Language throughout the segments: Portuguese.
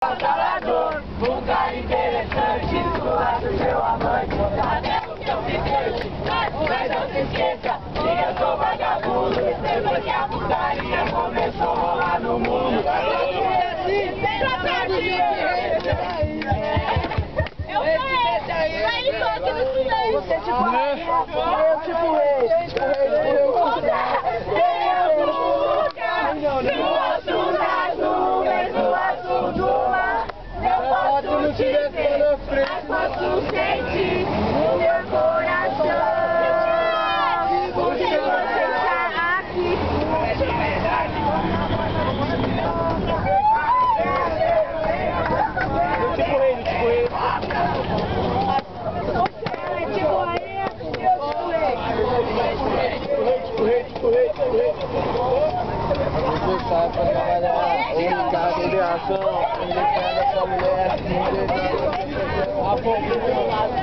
avassalador, um cara interessante, do lado do seu amante, sabendo que eu fiquei, mas não se esqueça, que eu sou vagabundo, depois que a putaria começou a rolar no mundo. Eu sou ele, mas ele tô aqui no silêncio. Você é tipo rei, No alto das nuvens, no azul do mar, eu posso te ver, mas posso sentir no meu coração. Porque você está aqui. É de verdade. Você sai pra trabalhar, ou em casa, de ação, ele pega essa mulher, a pouco do meu lado.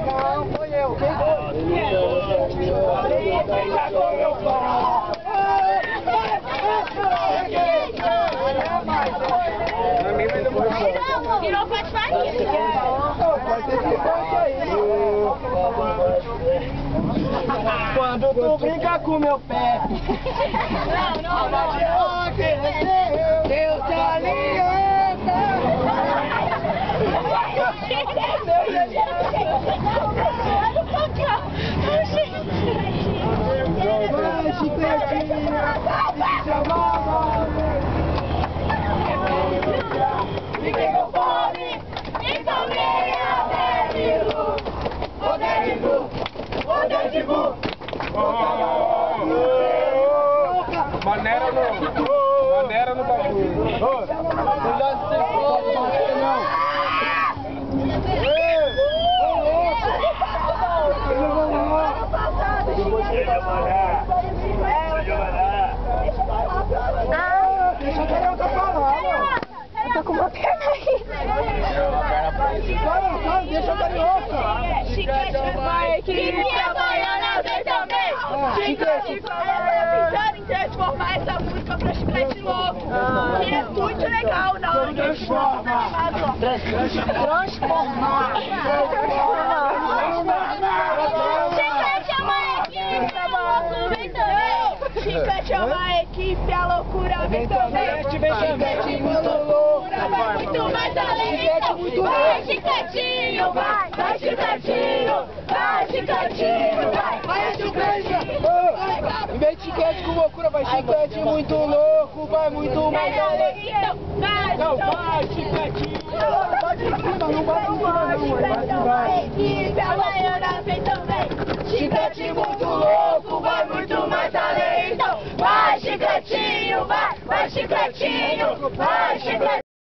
Não, foi eu. Quem foi? Virou patifaria. Pode ter que isso aí. Quando tu brinca com meu pé. Não. Deus te alienta. Vai, chicletinho, me chamava. Fiquei com fome, então venha Deadpool. Ô Deadpool, ô Deadpool. Maneira no bagulho. Cuidado se você for, não. Deixa a carioca falar, Eu tô com uma perna aí. Vai, deixa a carioca. Chiclete vai, que minha baiana vem também. Chiclete vai. Eu tô pensando em transformar essa música pra chiclete louco. Que é muito legal, não. Transformar. Chiclete é uma equipe, a louco vem também. Chiclete é uma equipe, a loucura vem também. Chiclete muito loucura, vai muito mais além. Vai, chicletinho, vai chicletinho, vai chicletinho, vai chicletinho. Em vez de chiclete com loucura, vai chiclete muito louco, vai muito mais além. Então, vai, Não, vai chicletinho. Bate em cima, não bate em cima, não. vai. Equipe, a baiana vem também. Chiclete muito louco, vai muito mais além. Então, vai chicletinho, vai chicletinho, vai chicletinho.